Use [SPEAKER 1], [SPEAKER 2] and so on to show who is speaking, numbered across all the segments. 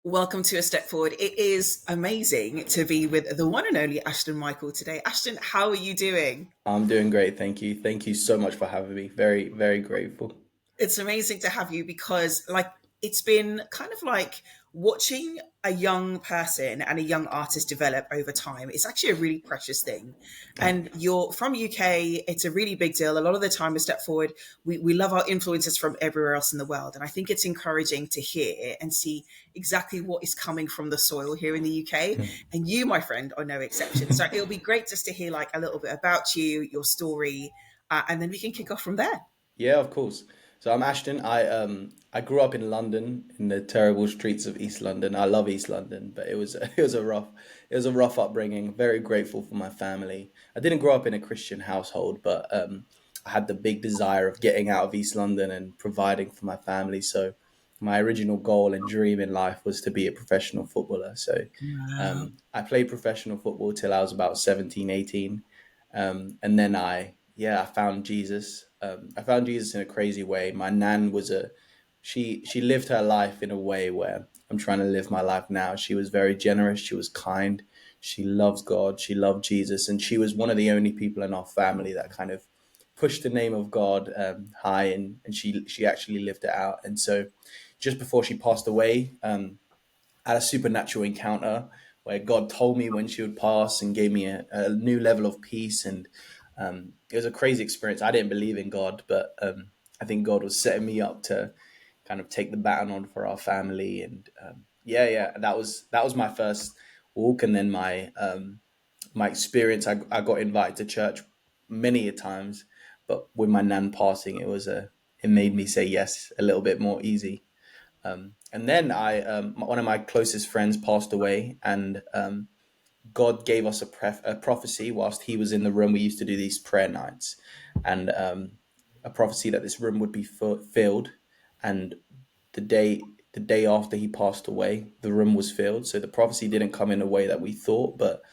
[SPEAKER 1] Welcome to A Step Forward. It is amazing to be with the one and only Ashton Michael today. Ashton, how are you doing?
[SPEAKER 2] I'm doing great, thank you. Thank you so much for having me. Very, very grateful.
[SPEAKER 1] It's amazing to have you because, it's been kind of like watching a young person and a young artist develop over time. It's actually a really precious thing.
[SPEAKER 2] Oh,
[SPEAKER 1] And you're from UK, it's a really big deal. A lot of the time, A Step Forward, we love our influences from everywhere else in the world. And I think it's encouraging to hear and see exactly what is coming from the soil here in the UK. And you, my friend, are no exception. So it'll be great just to hear like a little bit about you, your story, and then we can kick off from there.
[SPEAKER 2] yeah, of course. So I'm Ashton. I grew up in London in the terrible streets of East London. I love East London, but it was a rough upbringing. Very grateful for my family. I didn't grow up in a Christian household, but I had the big desire of getting out of East London and providing for my family. So my original goal and dream in life was to be a professional footballer. So
[SPEAKER 1] Wow.
[SPEAKER 2] I played professional football till I was about 17, 18. And then I found Jesus. I found Jesus in a crazy way. My nan she lived her life in a way where I'm trying to live my life now. She was very generous. She was kind. She loves God. She loved Jesus. And she was one of the only people in our family that kind of pushed the name of God high, and she actually lived it out. And so just before she passed away, had a supernatural encounter where God told me when she would pass and gave me a new level of peace. And it was a crazy experience. I didn't believe in God, but I think God was setting me up to kind of take the baton on for our family. And yeah, that was my first walk. And then my experience, I got invited to church many a times, but with my nan passing, it made me say yes a little bit more easy. And then one of my closest friends passed away, and God gave us a prophecy whilst he was in the room. We used to do these prayer nights, and a prophecy that this room would be filled. And the day after he passed away, the room was filled. So the prophecy didn't come in a way that we thought, but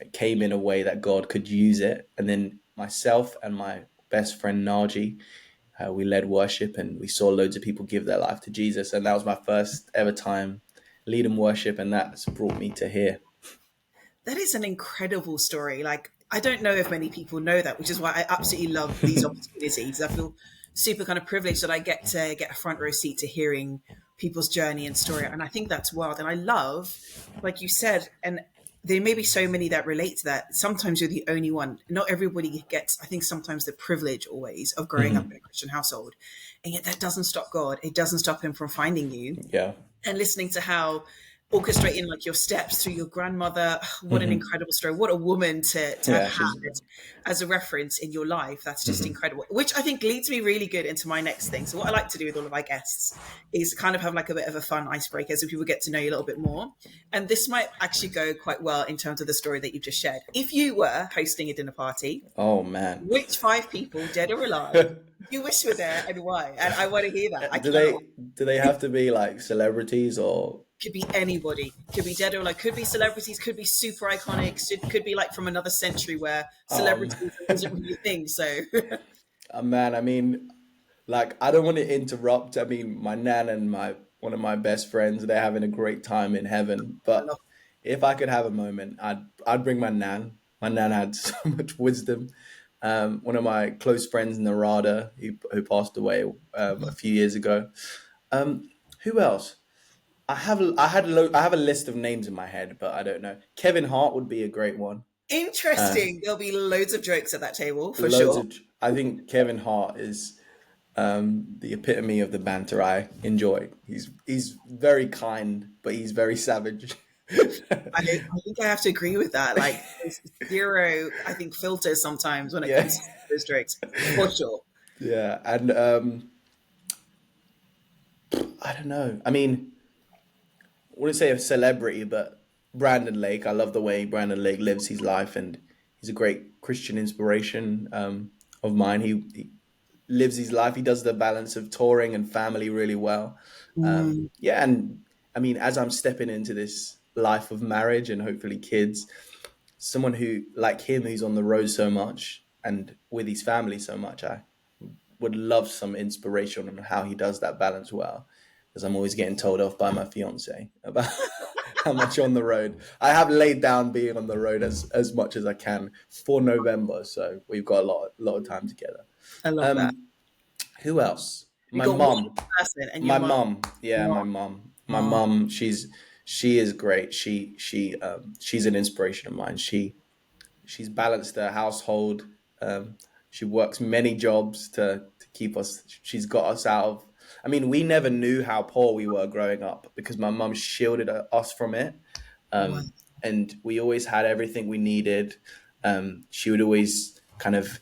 [SPEAKER 2] it came in a way that God could use it. And then myself and my best friend Naji, we led worship, and we saw loads of people give their life to Jesus. And that was my first ever time leading worship, and that's brought me to here.
[SPEAKER 1] That is an incredible story. Like, I don't know if many people know that, which is why I absolutely love these opportunities. I feel super kind of privileged that I get to get a front row seat to hearing people's journey and story. And I think that's wild. And I love, like you said, and there may be so many that relate to that. Sometimes you're the only one. Not everybody gets, I think, sometimes the privilege always of growing up in a Christian household. And yet that doesn't stop God. It doesn't stop him from finding you
[SPEAKER 2] Yeah.
[SPEAKER 1] and listening to how orchestrating like your steps through your grandmother. What an incredible story. What a woman to have
[SPEAKER 2] Yeah,
[SPEAKER 1] had
[SPEAKER 2] she's.
[SPEAKER 1] as a reference in your life. That's just
[SPEAKER 2] Mhm.
[SPEAKER 1] incredible, which I think leads me really good into my next thing. So what I like to do with all of my guests is kind of have like a bit of a fun icebreaker so people get to know you a little bit more. And this might actually go quite well in terms of the story that you've just shared. If you were hosting a dinner party,
[SPEAKER 2] Oh man.
[SPEAKER 1] which five people, dead or alive, you wish were there and why? And I want to hear that. I
[SPEAKER 2] do
[SPEAKER 1] cannot.
[SPEAKER 2] they do they have to be like celebrities or?
[SPEAKER 1] Could be anybody, could be dead or like, could be celebrities, could be super iconic, could be like from another century where
[SPEAKER 2] um
[SPEAKER 1] celebrities wasn't really a thing. So
[SPEAKER 2] man, I mean, like, I don't want to interrupt. I mean, my nan and my one of my best friends, they're having a great time in heaven.
[SPEAKER 1] I
[SPEAKER 2] But
[SPEAKER 1] love.
[SPEAKER 2] if I could have a moment, I'd bring my nan. My nan had so much wisdom. One of my close friends, Narada, who passed away a few years ago. Who else? I have a list of names in my head, but I don't know. Kevin Hart would be a great one. Uh,
[SPEAKER 1] Interesting. There'll be loads of jokes at that table for
[SPEAKER 2] loads
[SPEAKER 1] sure.
[SPEAKER 2] of. I think Kevin Hart is the epitome of the banter I enjoy. He's very kind, but he's very savage.
[SPEAKER 1] I think I have to agree with that. Like there's zero, I think, filters sometimes when it
[SPEAKER 2] Yeah,
[SPEAKER 1] comes to those jokes for sure.
[SPEAKER 2] yeah, and I don't know. I mean, I wouldn't say a celebrity, but Brandon Lake. I love the way Brandon Lake lives his life, and he's a great Christian inspiration of mine. He lives his life. He does the balance of touring and family really well.
[SPEAKER 1] Mm,
[SPEAKER 2] Yeah, and I mean, as I'm stepping into this life of marriage and hopefully kids, someone who like him, who's on the road so much and with his family so much, I would love some inspiration on how he does that balance well. because I'm always getting told off by my fiance about how much on the road. I have laid down being on the road as much as I can for November, so we've got a lot of time together.
[SPEAKER 1] I love that.
[SPEAKER 2] Um, who else?
[SPEAKER 1] You
[SPEAKER 2] My
[SPEAKER 1] got one
[SPEAKER 2] mum.
[SPEAKER 1] person and your
[SPEAKER 2] My
[SPEAKER 1] mum.
[SPEAKER 2] mum. Yeah,
[SPEAKER 1] Oh,
[SPEAKER 2] my mum. My
[SPEAKER 1] oh,
[SPEAKER 2] mum. She is great. She's an inspiration of mine. She's balanced her household. Um, she works many jobs to keep us. She's got us out of. I mean, we never knew how poor we were growing up because my mum shielded us from it,
[SPEAKER 1] wow.
[SPEAKER 2] and we always had everything we needed. She would always kind of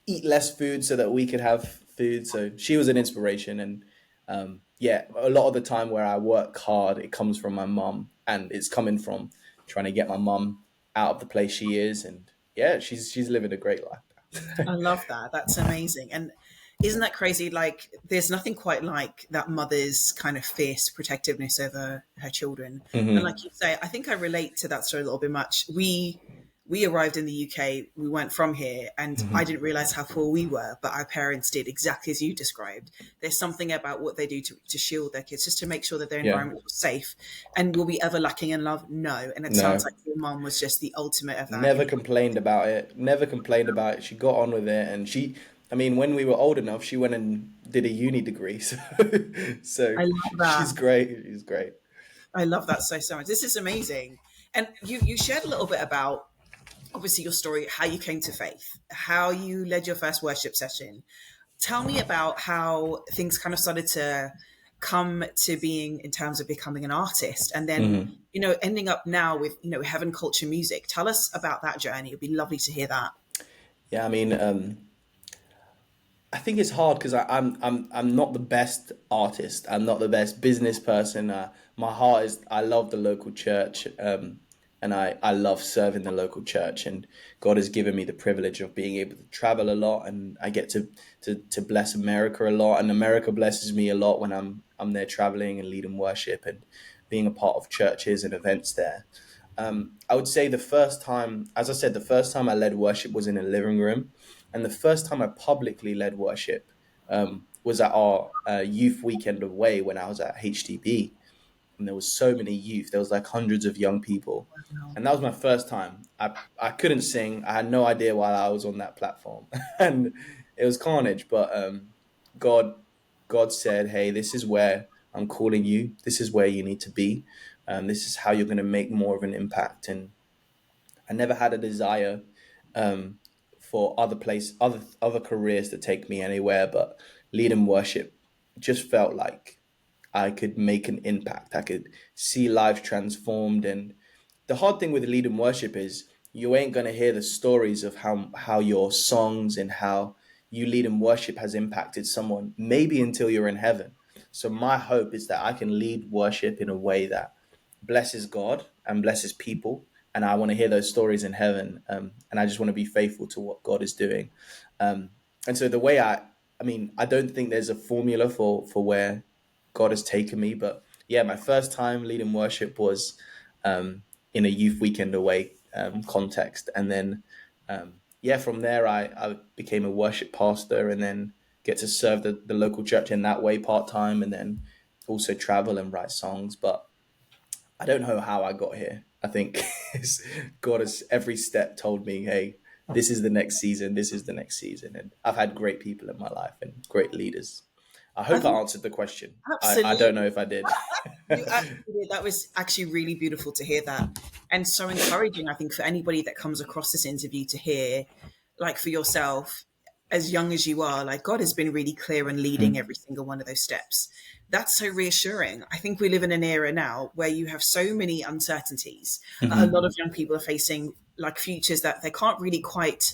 [SPEAKER 2] eat less food so that we could have food. So she was an inspiration, and yeah, a lot of the time where I work hard, it comes from my mum, and it's coming from trying to get my mum out of the place she is, and yeah, she's living a great life.
[SPEAKER 1] I love that. That's amazing. And isn't that crazy? Like, there's nothing quite like that mother's kind of fierce protectiveness over her children. And
[SPEAKER 2] Hmm.
[SPEAKER 1] like you say, I think I relate to that story a little bit much. We arrived in the UK. We weren't from here, and I
[SPEAKER 2] Hmm.
[SPEAKER 1] didn't realize how poor we were, but our parents did exactly as you described. There's something about what they do to shield their kids, just to make sure that their
[SPEAKER 2] Yeah,
[SPEAKER 1] environment was safe. And will we ever lacking in love? No. And it sounds
[SPEAKER 2] no,
[SPEAKER 1] like your mom was just the ultimate of that.
[SPEAKER 2] never
[SPEAKER 1] In
[SPEAKER 2] complained about it. Never complained about it. She got on with it, and I mean, when we were old enough, she went and did a uni degree. So, so
[SPEAKER 1] I love
[SPEAKER 2] she's
[SPEAKER 1] that.
[SPEAKER 2] great. She's great.
[SPEAKER 1] I love that so much. This is amazing. And you shared a little bit about obviously your story, how you came to faith, how you led your first worship session. Tell me about how things kind of started to come to being in terms of becoming an artist, and then
[SPEAKER 2] Hmm.
[SPEAKER 1] ending up now with heaven culture music. Tell us about that journey. It'd be lovely to hear that.
[SPEAKER 2] Yeah, I mean, I think it's hard because I'm not the best artist. I'm not the best business person. My heart is I love the local church, and I love serving the local church. And God has given me the privilege of being able to travel a lot, and I get to bless America a lot, and America blesses me a lot when I'm there traveling and leading worship and being a part of churches and events there. I would say the first time, as I said, the first time I led worship was in a living room. And the first time I publicly led worship was at our youth weekend away when I was at HTB. And there was so many youth. There was like hundreds of young people.
[SPEAKER 1] Wow.
[SPEAKER 2] And that was my first time. I couldn't sing. I had no idea why I was on that platform. And it was carnage. But God, God said, hey, this is where I'm calling you. This is where you need to be. This is how you're going to make more of an impact. And I never had a desire um, for other careers to take me anywhere, but lead and worship just felt like I could make an impact. I could see lives transformed. And the hard thing with lead and worship is you ain't gonna hear the stories of how your songs and how you lead and worship has impacted someone, maybe until you're in heaven. So my hope is that I can lead worship in a way that blesses God and blesses people. And I want to hear those stories in heaven. And I just want to be faithful to what God is doing. Um, and so the way I mean, I don't think there's a formula for where God has taken me, but yeah, my first time leading worship was in a youth weekend away context, and then yeah, from there I became a worship pastor, and then get to serve the local church in that way part time, and then also travel and write songs. But I don't know how I got here. I think God has every step told me, hey, this is the next season, this is the next season. And I've had great people in my life and great leaders. I
[SPEAKER 1] I
[SPEAKER 2] hope I
[SPEAKER 1] think
[SPEAKER 2] answered the question. I don't know
[SPEAKER 1] absolutely.
[SPEAKER 2] if I did.
[SPEAKER 1] You actually did. That was actually really beautiful to hear that. And so encouraging, I think, for anybody that comes across this interview to hear, like for yourself, as young as you are, like God has been really clear and leading
[SPEAKER 2] Mhm.
[SPEAKER 1] every single one of those steps. That's so reassuring. I think we live in an era now where you have so many uncertainties. A lot
[SPEAKER 2] Mhm.
[SPEAKER 1] of young people are facing like futures that they can't really quite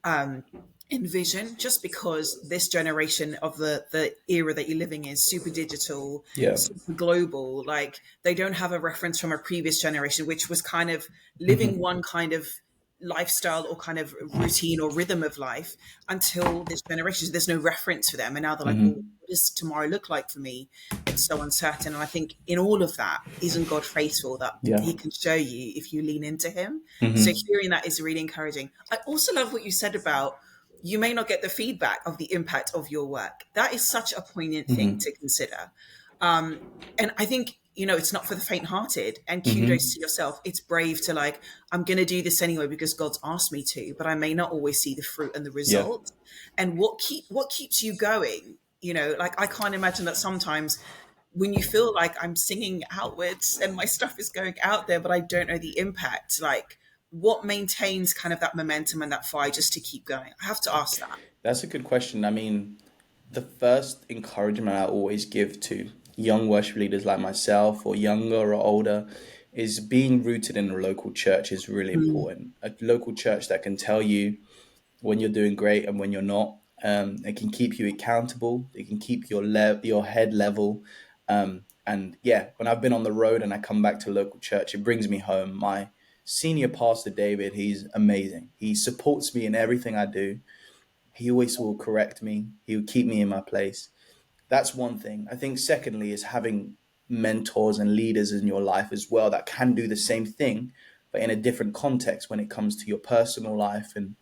[SPEAKER 1] um, envision, just because this generation of the era that you're living in is super digital,
[SPEAKER 2] Yeah.
[SPEAKER 1] super global. Like they don't have a reference from a previous generation, which was kind of living
[SPEAKER 2] Mhm.
[SPEAKER 1] one kind of lifestyle or kind of routine or rhythm of life until this generation. So there's no reference for them. And now they're like, well,
[SPEAKER 2] Mhm.
[SPEAKER 1] what does tomorrow look like for me? It's so uncertain. And I think in all of that, isn't God faithful that
[SPEAKER 2] Yeah.
[SPEAKER 1] he can show you if you lean into him? So
[SPEAKER 2] Mhm.
[SPEAKER 1] hearing that is really encouraging. I also love what you said about you may not get the feedback of the impact of your work. That is such a poignant thing
[SPEAKER 2] Mhm.
[SPEAKER 1] to consider. And I think, it's not for the faint-hearted, and kudos
[SPEAKER 2] Hmm.
[SPEAKER 1] to yourself. It's brave to like, I'm going to do this anyway because God's asked me to, but I may not always see the fruit and the
[SPEAKER 2] Yeah.
[SPEAKER 1] result. And what keeps you going? Like, I can't imagine that sometimes when you feel like I'm singing outwards and my stuff is going out there, but I don't know the impact, like what maintains kind of that momentum and that fire just to keep going? I have to ask that.
[SPEAKER 2] That's a good question. I mean, the first encouragement I always give to young worship leaders like myself, or younger or older, is being rooted in a local church is really
[SPEAKER 1] Mm,
[SPEAKER 2] important. A local church that can tell you when you're doing great and when you're not. It can keep you accountable. It can keep your head level. And yeah, when I've been on the road and I come back to local church, it brings me home. My senior pastor, David, he's amazing. He supports me in everything I do. He always will correct me. He will keep me in my place. That's one thing. I think secondly is having mentors and leaders in your life as well that can do the same thing, but in a different context when it comes to your personal life and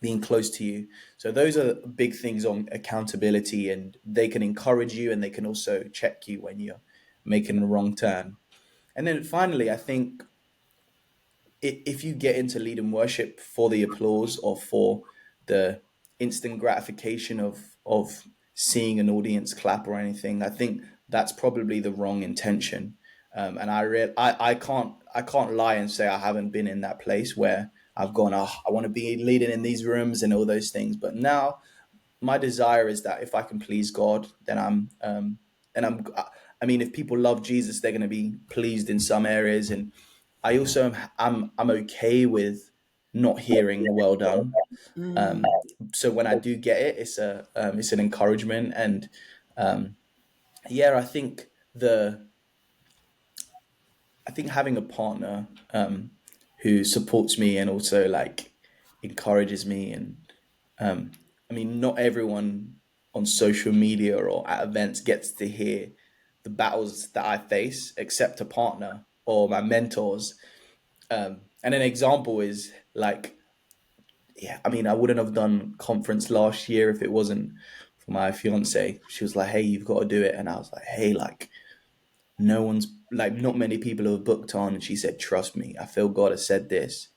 [SPEAKER 2] being close to you. So those are big things on accountability, and they can encourage you and they can also check you when you're making a wrong turn. And then finally, I think if you get into leading worship for the applause or for the instant gratification of seeing an audience clap or anything, I think that's probably the wrong intention. And I can't lie and say I haven't been in that place where I've gone, oh, I want to be leading in these rooms and all those things. But now my desire is that if I can please God, then and I'm, I mean, if people love Jesus, they're going to be pleased in some areas. And I also I'm okay with not hearing well done.
[SPEAKER 1] mm,
[SPEAKER 2] Um, so when I do get it, it's an encouragement. And um, yeah, the I think having a partner who supports me and also like encourages me. And um, I mean, not everyone on social media or at events gets to hear the battles that I face, except a partner or my mentors. And an example is like, yeah, I mean, I wouldn't have done conference last year if it wasn't for my fiance. She was like, "Hey, you've got to do it," and I was like, "Hey, like, no one's like, not many people have booked on." And she said, "Trust me, I feel God has said this."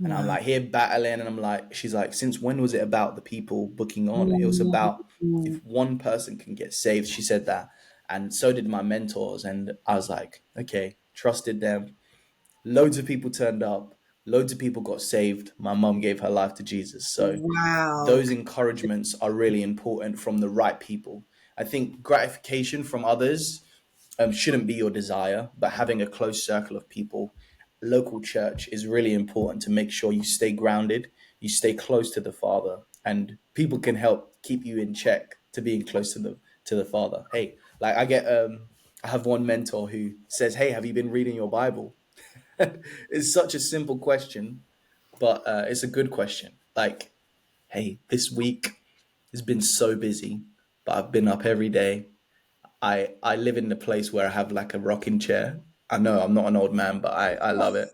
[SPEAKER 2] And I'm
[SPEAKER 1] wow.
[SPEAKER 2] like here battling, and I'm like, she's like, "Since when was it about the people booking on? It was
[SPEAKER 1] Mm,
[SPEAKER 2] about if one person can get saved." She said that, and so did my mentors. And I was like, okay, trusted them. Loads of people turned up. Loads of people got saved. My mum gave her life to Jesus. So
[SPEAKER 1] wow.
[SPEAKER 2] those encouragements are really important from the right people. I think gratification from others shouldn't be your desire, but having a close circle of people, local church is really important to make sure you stay grounded, you stay close to the Father, and people can help keep you in check to being close to the Father. Hey, like I have one mentor who says, "Hey, have you been reading your Bible?" It's such a simple question, but it's a good question. Like, hey, this week has been so busy, but I've been up every day. I live in a place where I have like a rocking chair. I know I'm not an old man, but I love it.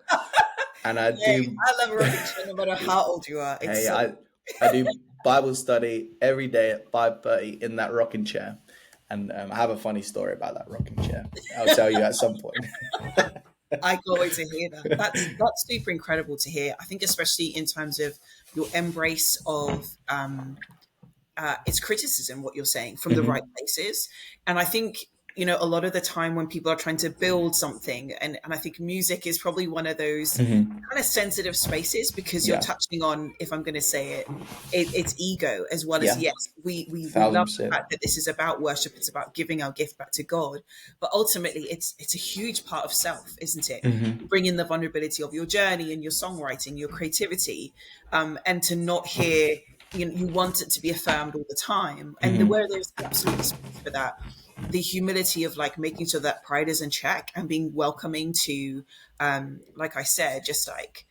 [SPEAKER 2] And I
[SPEAKER 1] Yeah,
[SPEAKER 2] do
[SPEAKER 1] I love a rocking chair no matter how old you are. It's
[SPEAKER 2] hey,
[SPEAKER 1] so
[SPEAKER 2] I do Bible study every day at 5:30 in that rocking chair. And I have a funny story about that rocking chair. I'll tell you at some point.
[SPEAKER 1] I can't wait to hear that. That's super incredible to hear. I think especially in terms of your embrace of it's criticism, what you're saying, from the right
[SPEAKER 2] Hmm.
[SPEAKER 1] places. And I think, a lot of the time when people are trying to build something, and I think music is probably one of those
[SPEAKER 2] Hmm.
[SPEAKER 1] kind of sensitive spaces because you're
[SPEAKER 2] Yeah.
[SPEAKER 1] touching on, if I'm going to say it's ego as well as,
[SPEAKER 2] Yeah.
[SPEAKER 1] yes, we
[SPEAKER 2] Thousand
[SPEAKER 1] love the
[SPEAKER 2] percent.
[SPEAKER 1] fact that this is about worship. It's about giving our gift back to God. But ultimately, it's a huge part of self, isn't it? You
[SPEAKER 2] Hmm.
[SPEAKER 1] bring in the vulnerability of your journey and your songwriting, your creativity, and to not hear you want it to be affirmed all the time, and where
[SPEAKER 2] Hmm.
[SPEAKER 1] there's absolutely space for that, the humility of like making sure that pride is in check and being welcoming to like I said, just like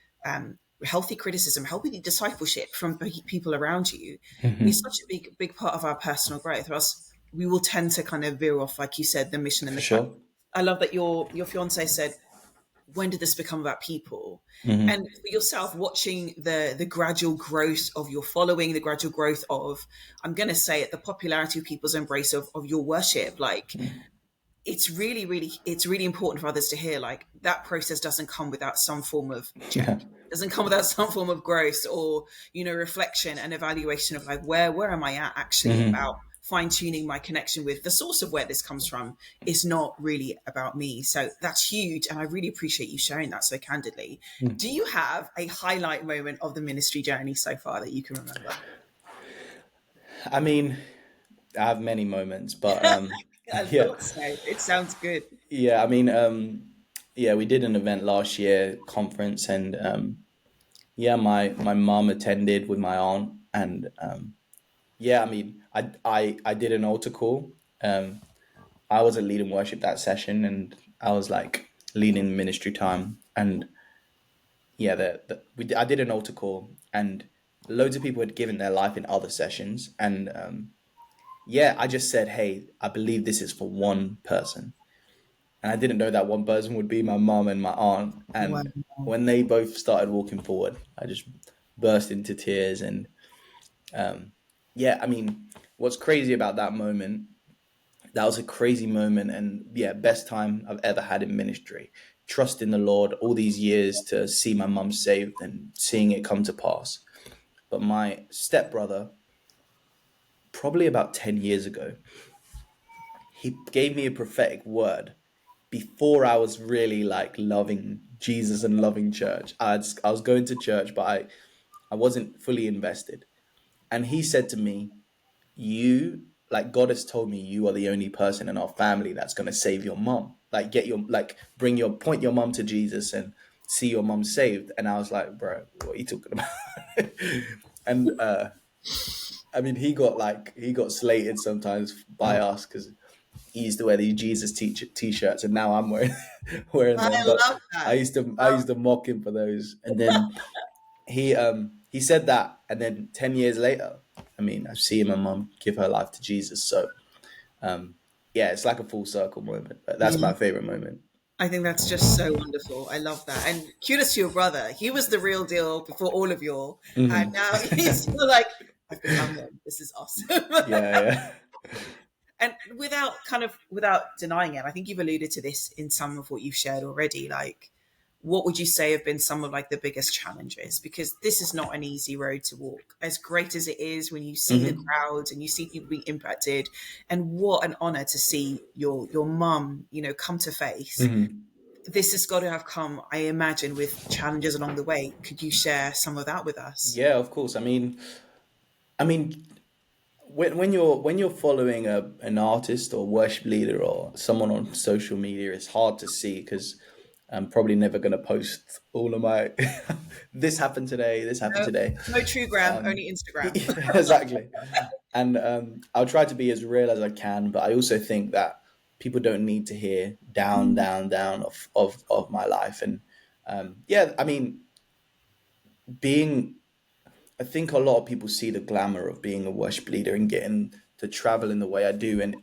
[SPEAKER 1] healthy criticism, healthy discipleship from people around you is
[SPEAKER 2] Hmm.
[SPEAKER 1] such a big part of our personal growth, or else we will tend to kind of veer off, like you said, the mission and
[SPEAKER 2] For
[SPEAKER 1] the track.
[SPEAKER 2] sure.
[SPEAKER 1] I love that your fiance said, when did this become about people? And
[SPEAKER 2] Hmm.
[SPEAKER 1] for yourself, watching the gradual growth of your following, the gradual growth of, I'm going to say it, the popularity of people's embrace of your worship, like it's really important for others to hear, like, that process doesn't come without some form of
[SPEAKER 2] Yeah.
[SPEAKER 1] change, doesn't come without some form of growth, or, reflection and evaluation of, like, where am I at, actually,
[SPEAKER 2] Hmm.
[SPEAKER 1] about fine-tuning my connection with the source of where this comes from. It's not really about me. So that's huge, and I really appreciate you sharing that so candidly. Do you have a highlight moment of the ministry journey so far that you can remember?
[SPEAKER 2] I mean, I have many moments, but
[SPEAKER 1] I
[SPEAKER 2] yeah,
[SPEAKER 1] thought so. It sounds good.
[SPEAKER 2] yeah. I mean, yeah, we did an event last year, conference, and yeah, my mom attended with my aunt, and yeah, I mean, I did an altar call. Um, I was a leading worship that session, and I was like leading ministry time, and yeah, I did an altar call, and loads of people had given their life in other sessions, and yeah, I just said, hey, I believe this is for one person, and I didn't know that one person would be my mom and my aunt,
[SPEAKER 1] Wow.
[SPEAKER 2] and when they both started walking forward, I just burst into tears, and yeah, I mean, what's crazy about that moment? That was a crazy moment, and yeah, best time I've ever had in ministry. Trust in the Lord all these years to see my mum saved and seeing it come to pass. But my stepbrother, probably about 10 years ago, he gave me a prophetic word before I was really like loving Jesus and loving church. I was going to church, but I wasn't fully invested. And he said to me, you, like, God has told me you are the only person in our family that's going to save your mom. Like, bring your mom to Jesus and see your mom saved. And I was like, bro, what are you talking about? And I mean, he got slated sometimes by us because he used to wear these Jesus t-shirts, and now I'm wearing wearing
[SPEAKER 1] I
[SPEAKER 2] them. But
[SPEAKER 1] love that.
[SPEAKER 2] I used to mock him for those. And then he said that, and then 10 years later, I mean, I've seen my mom give her life to Jesus. So yeah, it's like a full circle moment. But that's
[SPEAKER 1] Yeah.
[SPEAKER 2] my favorite moment.
[SPEAKER 1] I think that's just so wonderful. I love that. And kudos to your brother. He was the real deal before all of y'all. And
[SPEAKER 2] Hmm.
[SPEAKER 1] now he's still like, I've become him. This is awesome.
[SPEAKER 2] Yeah, yeah.
[SPEAKER 1] And without denying it, I think you've alluded to this in some of what you've shared already. Like, what would you say have been some of, like, the biggest challenges? Because this is not an easy road to walk. As great as it is when you see the
[SPEAKER 2] Hmm.
[SPEAKER 1] crowds and you see people being impacted, and what an honor to see your mum, come to faith.
[SPEAKER 2] Hmm.
[SPEAKER 1] This has got to have come, I imagine, with challenges along the way. Could you share some of that with us?
[SPEAKER 2] Yeah, of course. I mean, when you're following an artist or worship leader or someone on social media, it's hard to see because I'm probably never going to post all of my this happened today, this happened
[SPEAKER 1] No,
[SPEAKER 2] today.
[SPEAKER 1] no true gram,
[SPEAKER 2] Um,
[SPEAKER 1] only Instagram.
[SPEAKER 2] exactly. And I'll try to be as real as I can, but I also think that people don't need to hear down, down, down of my life. And yeah, I mean, being I think a lot of people see the glamour of being a worship leader and getting to travel in the way I do. And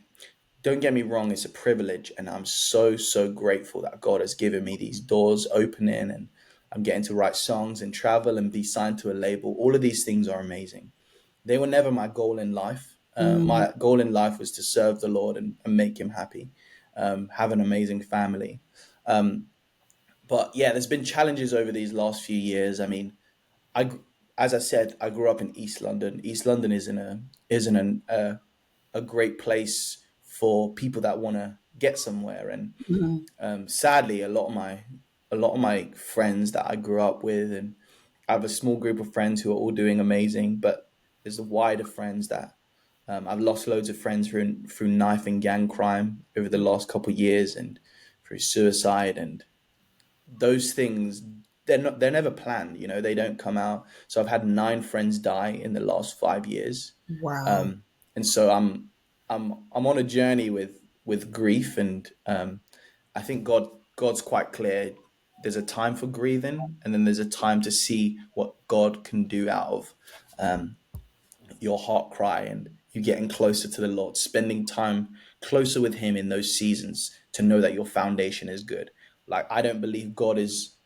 [SPEAKER 2] don't get me wrong, it's a privilege. And I'm so, so grateful that God has given me these doors opening, and I'm getting to write songs and travel and be signed to a label. All of these things are amazing. They were never my goal in life.
[SPEAKER 1] Mm,
[SPEAKER 2] My goal in life was to serve the Lord and make him happy, have an amazing family. But yeah, there's been challenges over these last few years. I mean, I, as I said, I grew up in East London. East London isn't a great place for people that want to get somewhere. And
[SPEAKER 1] mm,
[SPEAKER 2] sadly, a lot of my friends that I grew up with, and I have a small group of friends who are all doing amazing. But there's the wider friends that I've lost loads of friends through knife and gang crime over the last couple of years, and through suicide, and those things, they're never planned, they don't come out. So I've had 9 friends die in the last 5 years.
[SPEAKER 1] wow.
[SPEAKER 2] And so I'm on a journey with grief, and I think God's quite clear. There's a time for grieving, and then there's a time to see what God can do out of your heart cry, and you getting closer to the Lord, spending time closer with him in those seasons to know that your foundation is good. Like, I don't believe God is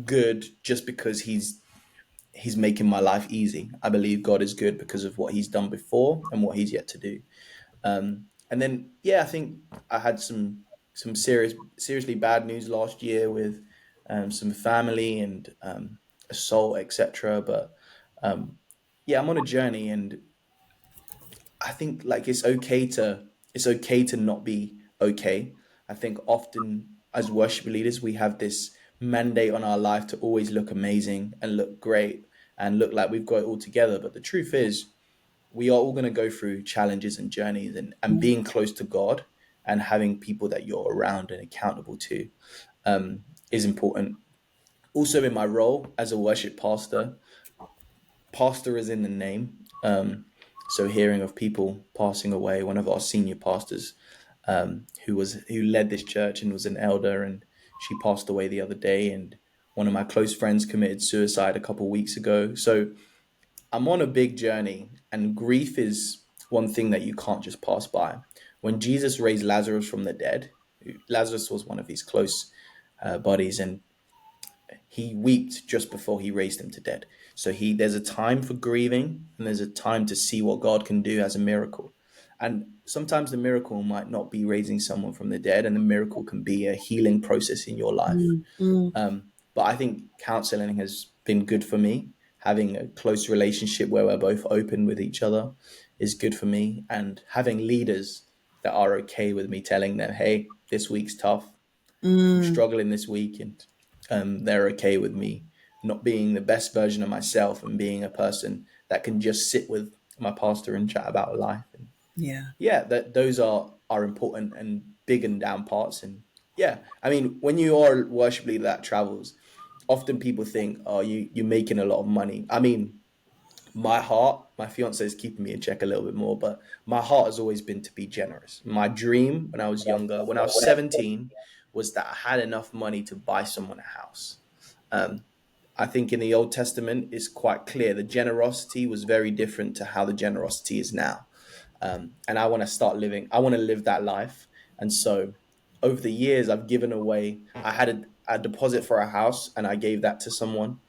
[SPEAKER 2] good just because he's making my life easy. I believe God is good because of what he's done before and what he's yet to do. And then yeah, I think I had some seriously bad news last year with some family and assault, etc. But um, yeah, I'm on a journey, and I think like it's okay to not be okay. I think often as worship leaders we have this mandate on our life to always look amazing and look great and look like we've got it all together. But the truth is we are all going to go through challenges and journeys, and
[SPEAKER 1] Mm,
[SPEAKER 2] being close to God and having people that you're around and accountable to is important. Also, in my role as a worship pastor, pastor is in the name. So hearing of people passing away, one of our senior pastors, who led this church and was an elder, and she passed away the other day. And one of my close friends committed suicide a couple of weeks ago. So I'm on a big journey, and grief is one thing that you can't just pass by. When Jesus raised Lazarus from the dead, Lazarus was one of his close buddies, and he wept just before he raised him to dead. So there's a time for grieving, and there's a time to see what God can do as a miracle. And sometimes the miracle might not be raising someone from the dead, and the miracle can be a healing process in your life.
[SPEAKER 1] mm, mm,
[SPEAKER 2] But I think counseling has been good for me. Having a close relationship where we're both open with each other is good for me. And having leaders that are okay with me telling them, hey, this week's tough. I'm
[SPEAKER 1] mm.
[SPEAKER 2] struggling this week. And they're okay with me not being the best version of myself and being a person that can just sit with my pastor and chat about life. And
[SPEAKER 1] Yeah.
[SPEAKER 2] yeah, those are important and big and down parts. And yeah, I mean, when you are a worship leader that travels, often people think, oh, you're making a lot of money. I mean, my heart, my fiance is keeping me in check a little bit more, but my heart has always been to be generous. My dream when I was younger, when I was 17, was that I had enough money to buy someone a house. Um, I think in the Old Testament it's quite clear the generosity was very different to how the generosity is now. And I want to start living. I want to live that life. And so, over the years, I've given away. I had a deposit for a house, and I gave that to someone.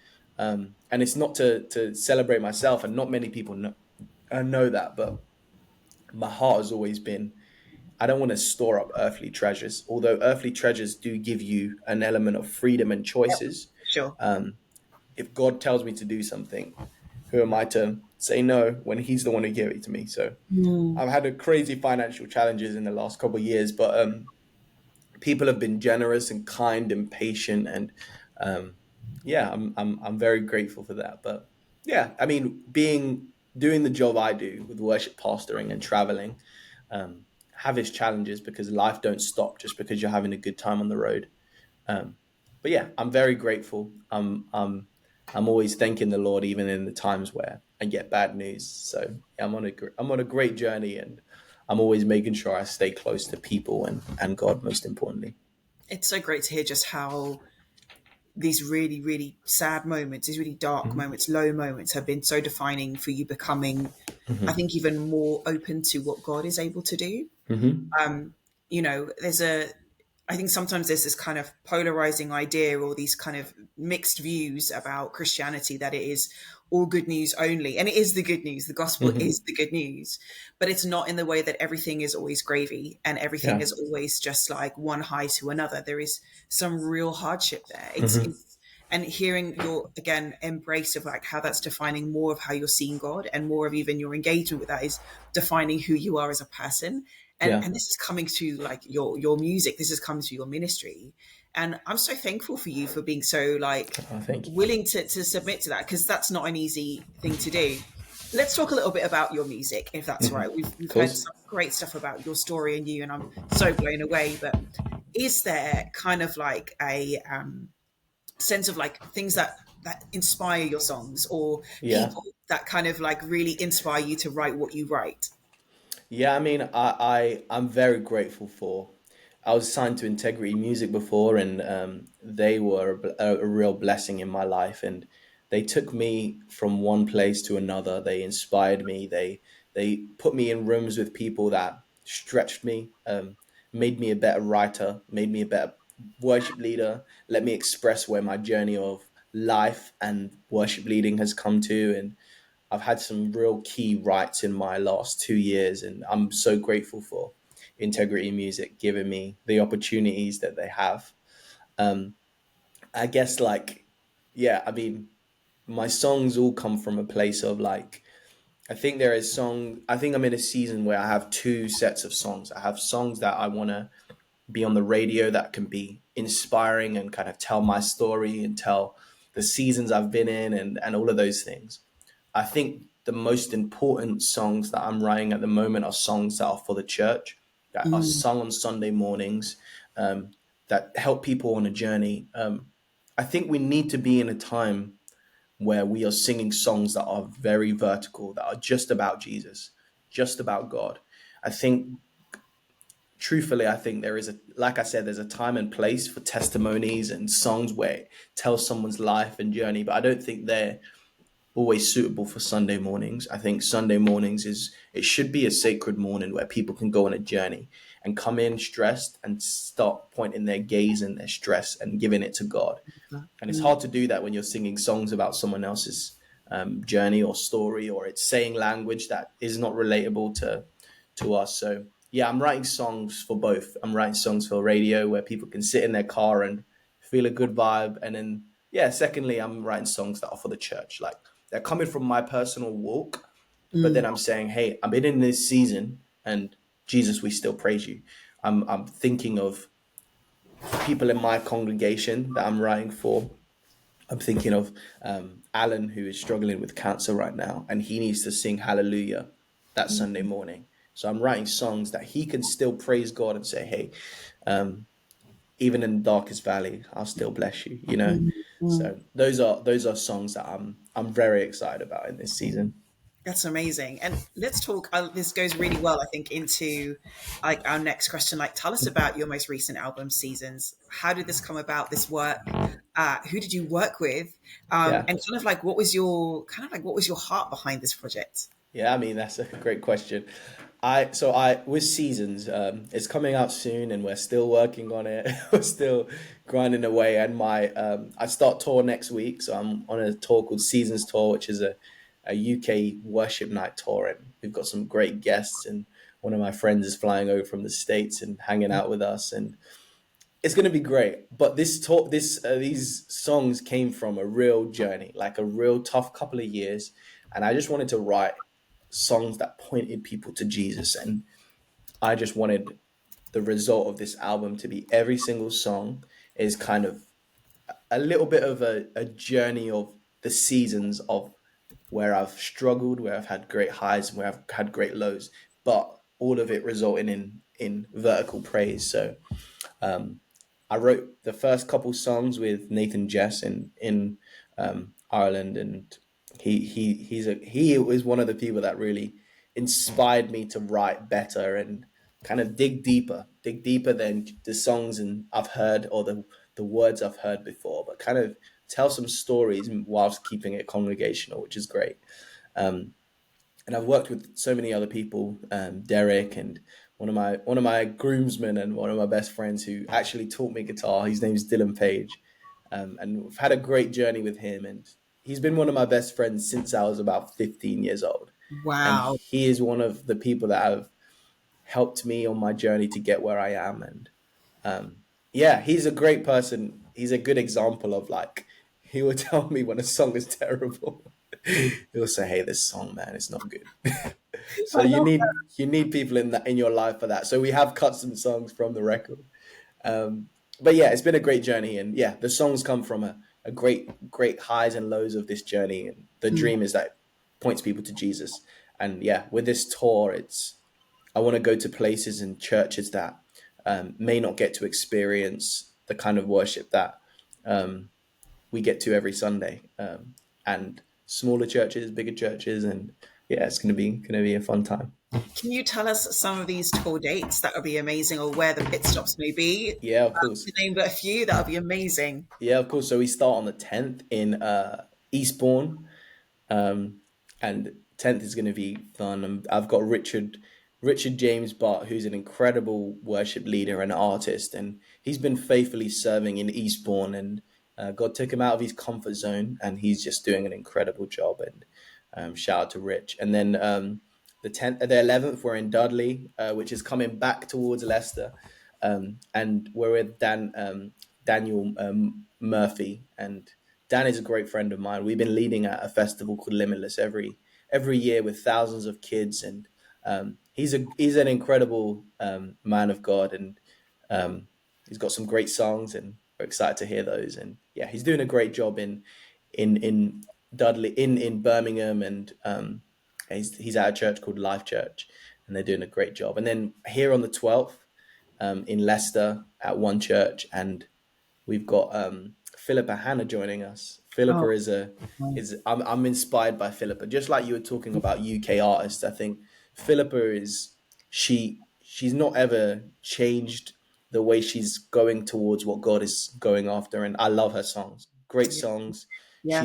[SPEAKER 2] And it's not to celebrate myself, and not many people know that. But my heart has always been. I don't want to store up earthly treasures, although earthly treasures do give you an element of freedom and
[SPEAKER 1] Yep.
[SPEAKER 2] choices.
[SPEAKER 1] Sure.
[SPEAKER 2] If God tells me to do something, who am I to say no when He's the one who gave it to me? So
[SPEAKER 1] Mm.
[SPEAKER 2] I've had a crazy financial challenges in the last couple of years, but people have been generous and kind and patient, and um, yeah, I'm very grateful for that. But yeah, I mean, being doing the job I do with worship pastoring and traveling um, have its challenges because life don't stop just because you're having a good time on the road. Um, but yeah, I'm very grateful. I'm always thanking the Lord even in the times where I get bad news. So yeah, I'm on a great journey, and I'm always making sure I stay close to people and God most importantly.
[SPEAKER 1] It's so great to hear just how these really, really sad moments, these really dark
[SPEAKER 2] Hmm.
[SPEAKER 1] moments, low moments have been so defining for you becoming, I
[SPEAKER 2] Hmm.
[SPEAKER 1] think, even more open to what God is able to do.
[SPEAKER 2] Hmm.
[SPEAKER 1] You know, I think sometimes there's this kind of polarizing idea or these kind of mixed views about Christianity that it is all good news only. And it is the good news. The gospel
[SPEAKER 2] Hmm.
[SPEAKER 1] is the good news, but it's not in the way that everything is always gravy and everything
[SPEAKER 2] Yeah.
[SPEAKER 1] is always just like one high to another. There is some real hardship there.
[SPEAKER 2] Hmm.
[SPEAKER 1] It's and hearing your again embrace of like how that's defining more of how you're seeing God and more of even your engagement with that is defining who you are as a person,
[SPEAKER 2] Yeah.
[SPEAKER 1] and this is coming to like your music, this is coming to your ministry, and I'm so thankful for you for being so like
[SPEAKER 2] Oh, thank you.
[SPEAKER 1] willing to submit to that because that's not an easy thing to do. Let's talk a little bit about your music if that's
[SPEAKER 2] Hmm.
[SPEAKER 1] right. We've
[SPEAKER 2] Of
[SPEAKER 1] heard
[SPEAKER 2] course.
[SPEAKER 1] some great stuff about your story and you, and I'm so blown away, but is there kind of like a sense of like things that inspire your songs or
[SPEAKER 2] Yeah.
[SPEAKER 1] people that kind of like really inspire you to write what you write?
[SPEAKER 2] Yeah, I mean, I'm very grateful for. I was signed to Integrity Music before, and they were a real blessing in my life. And they took me from one place to another. They inspired me. They put me in rooms with people that stretched me, made me a better writer, made me a better worship leader. Let me express where my journey of life and worship leading has come to, and I've had some real key rights in my last 2 years, and I'm so grateful for. Integrity Music giving me the opportunities that they have. Um, I guess like, yeah, I mean, my songs all come from a place of like, I think I'm in a season where I have two sets of songs. I have songs that I want to be on the radio that can be inspiring and kind of tell my story and tell the seasons I've been in and all of those things. I think the most important songs that I'm writing at the moment are songs that are for the church, that are
[SPEAKER 1] Mm,
[SPEAKER 2] sung on Sunday mornings, um, that help people on a journey. I think we need to be in a time where we are singing songs that are very vertical, that are just about Jesus, just about God. I think, truthfully, I think there is like I said, there's a time and place for testimonies and songs where it tells someone's life and journey, but I don't think they're always suitable for Sunday mornings. I think Sunday mornings it should be a sacred morning where people can go on a journey and come in stressed and start pointing their gaze and their stress and giving it to God. And it's
[SPEAKER 1] mm,
[SPEAKER 2] hard to do that when you're singing songs about someone else's journey or story, or it's saying language that is not relatable to us. So yeah, I'm writing songs for both. I'm writing songs for radio where people can sit in their car and feel a good vibe, and then yeah, secondly, I'm writing songs that are for the church. Like they're coming from my personal walk, but then
[SPEAKER 1] mm,
[SPEAKER 2] I'm saying, hey, I'm in this season, and Jesus, we still praise you. I'm thinking of people in my congregation that I'm writing for. I'm thinking of Alan, who is struggling with cancer right now, and he needs to sing Hallelujah that Sunday
[SPEAKER 1] mm,
[SPEAKER 2] morning. So I'm writing songs that he can still praise God and say, "Hey, um, even in the darkest valley, I'll still bless you." You know.
[SPEAKER 1] mm, mm.
[SPEAKER 2] So those are songs that I'm very excited about in this season.
[SPEAKER 1] That's amazing. And let's talk. This goes really well, I think, into like our next question. Like, tell us about your most recent album, Seasons. How did this come about? This work. Who did you work with?
[SPEAKER 2] Yeah.
[SPEAKER 1] And kind of like, what was your heart behind this project?
[SPEAKER 2] Yeah, I mean that's a great question. I with Seasons, it's coming out soon, and we're still working on it. We're still grinding away, and my I start tour next week, so I'm on a tour called Seasons Tour, which is a UK worship night tour, and we've got some great guests, and one of my friends is flying over from the States and hanging out with us, and it's going to be great. But these songs came from a real journey, like a real tough couple of years, and I just wanted to write songs that pointed people to Jesus. And I just wanted the result of this album to be every single song is kind of a little bit of a journey of the seasons of where I've struggled, where I've had great highs, and where I've had great lows, but all of it resulting in vertical praise. So um, I wrote the first couple songs with Nathan Jess in Ireland, and he was one of the people that really inspired me to write better and kind of dig deeper than the songs and I've heard or the words I've heard before, but kind of tell some stories whilst keeping it congregational, which is great. Um, and I've worked with so many other people, Derek and one of my groomsmen and one of my best friends who actually taught me guitar. His name's Dylan Page, and we've had a great journey with him. And he's been one of my best friends since I was about 15 years old, and
[SPEAKER 1] Wow.
[SPEAKER 2] he is one of the people that have helped me on my journey to get where I am. And um, yeah, he's a great person. He's a good example of like he will tell me when a song is terrible. He'll say, "Hey, this song, man, it's not good." So
[SPEAKER 1] I love
[SPEAKER 2] you need people in your life for that. So we have cut some songs from the record. Um, but yeah, it's been a great journey, and yeah, the songs come from a great highs and lows of this journey. And the
[SPEAKER 1] that.
[SPEAKER 2] dream is that it points people to Jesus. And yeah, with this tour, it's I want to go to places and churches that may not get to experience the kind of worship that um, we get to every Sunday, and smaller churches, bigger churches, and yeah, it's gonna be a fun time.
[SPEAKER 1] Can you tell us some of these tour dates? That would be amazing, or where the pit stops may be.
[SPEAKER 2] Yeah, of course.
[SPEAKER 1] To name but a few, that would be amazing.
[SPEAKER 2] Yeah, of course. So we start on the 10th in Eastbourne, um, and 10th is going to be fun. I've got Richard James Bart, who's an incredible worship leader and artist, and he's been faithfully serving in Eastbourne, and God took him out of his comfort zone, and he's just doing an incredible job. And shout out to Rich. And then the 11th we're in Dudley, which is coming back towards Leicester, and we're with Daniel Murphy, and Dan is a great friend of mine. We've been leading at a festival called Limitless every year with thousands of kids, and he's an incredible man of God, and um, he's got some great songs, and we're excited to hear those. And yeah, he's doing a great job in Dudley, in Birmingham, and he's at a church called Life Church, and they're doing a great job. And then here on the 12th, in Leicester at One Church, and we've got Philippa Hannah joining us. Philippa
[SPEAKER 1] Oh,
[SPEAKER 2] is a is I'm inspired by Philippa. Just like you were talking about UK artists, I think Philippa is she's not ever changed the way she's going towards what God is going after, and I love her songs. Great
[SPEAKER 1] yeah.
[SPEAKER 2] songs.
[SPEAKER 1] Yeah.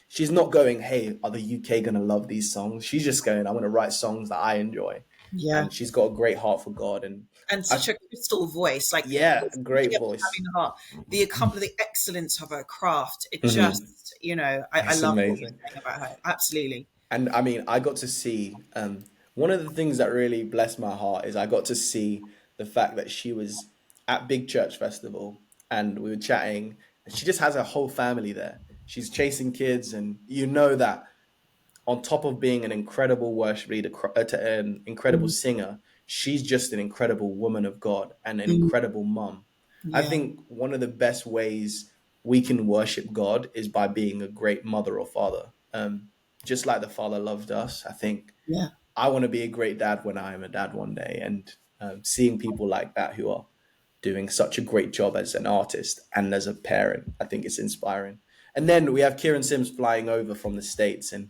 [SPEAKER 2] She's not going, hey, are the UK gonna love these songs? She's just going, I'm gonna write songs that I enjoy,
[SPEAKER 1] Yeah.
[SPEAKER 2] and she's got a great heart for God, and
[SPEAKER 1] And
[SPEAKER 2] I
[SPEAKER 1] such a crystal voice, like
[SPEAKER 2] yeah, great voice.
[SPEAKER 1] having the heart, the excellence of her craft. It
[SPEAKER 2] Mhm.
[SPEAKER 1] just, I
[SPEAKER 2] It's
[SPEAKER 1] love what you're
[SPEAKER 2] amazing.
[SPEAKER 1] saying about her. Absolutely.
[SPEAKER 2] And I mean, I got to see one of the things that really blessed my heart is I got to see the fact that she was at Big Church Festival, and we were chatting, and she just has her whole family there. She's chasing kids, and you know that on top of being an incredible worship leader, an incredible
[SPEAKER 1] Mm,
[SPEAKER 2] singer, she's just an incredible woman of God and an
[SPEAKER 1] mm,
[SPEAKER 2] incredible mum. I
[SPEAKER 1] yeah.
[SPEAKER 2] think one of the best ways we can worship God is by being a great mother or father. Just like the Father loved us, I think
[SPEAKER 1] Yeah.
[SPEAKER 2] I want to be a great dad when I am a dad one day. And seeing people like that who are doing such a great job as an artist and as a parent, I think it's inspiring. And then we have Kieran Sims flying over from the States, and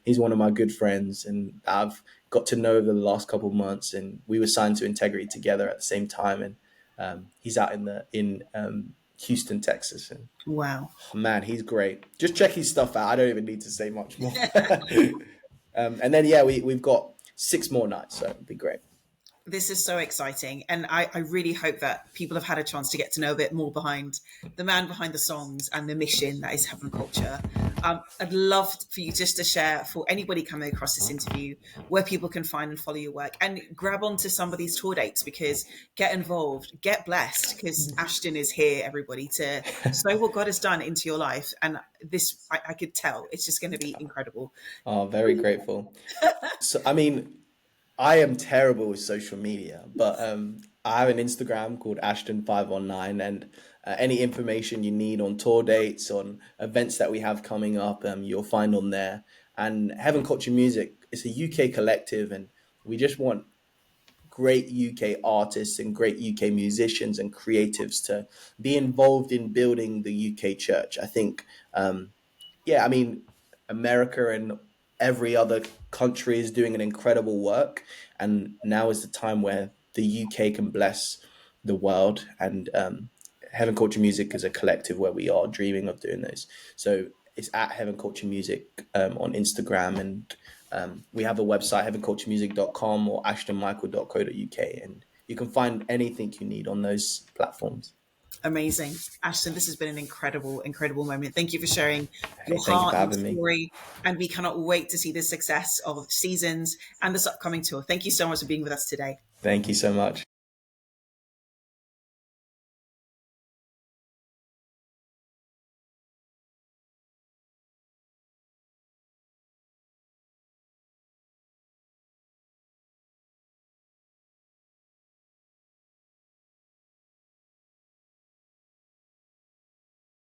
[SPEAKER 2] he's one of my good friends, and I've got to know over the last couple of months, and we were signed to Integrity together at the same time, and he's out in Houston, Texas, and
[SPEAKER 1] Wow.
[SPEAKER 2] oh, man, he's great. Just check his stuff out. I don't even need to say much more. And then yeah, we've got 6 more nights, so it'd be great.
[SPEAKER 1] This is so exciting. And I really hope that people have had a chance to get to know a bit more behind the man behind the songs and the mission that is Heaven Culture. I'd love for you just to share, for anybody coming across this interview, where people can find and follow your work, and grab onto some of these tour dates, because get involved, get blessed, because Ashton is here, everybody, to sow what God has done into your life. And this, I could tell, it's just going to be incredible.
[SPEAKER 2] Oh, very grateful. So I mean, I am terrible with social media, but I have an Instagram called Ashton519, and any information you need on tour dates, on events that we have coming up, you'll find on there. And Heaven Culture Music, it's a UK collective, and we just want great UK artists and great UK musicians and creatives to be involved in building the UK church. I think yeah, I mean, America and every other country is doing an incredible work, and now is the time where the UK can bless the world. And Heaven Culture Music is a collective where we are dreaming of doing this. So it's at Heaven Culture Music on Instagram, and we have a website, heavenculturemusic.com or ashtonmichael.co.uk, and you can find anything you need on those platforms.
[SPEAKER 1] Amazing. Ashton, this has been an incredible, incredible moment. Thank you for sharing your
[SPEAKER 2] Hey, thank you for
[SPEAKER 1] heart, your
[SPEAKER 2] having me.
[SPEAKER 1] story, and we cannot wait to see the success of Seasons and this upcoming tour. Thank you so much for being with us today.
[SPEAKER 2] Thank you so much.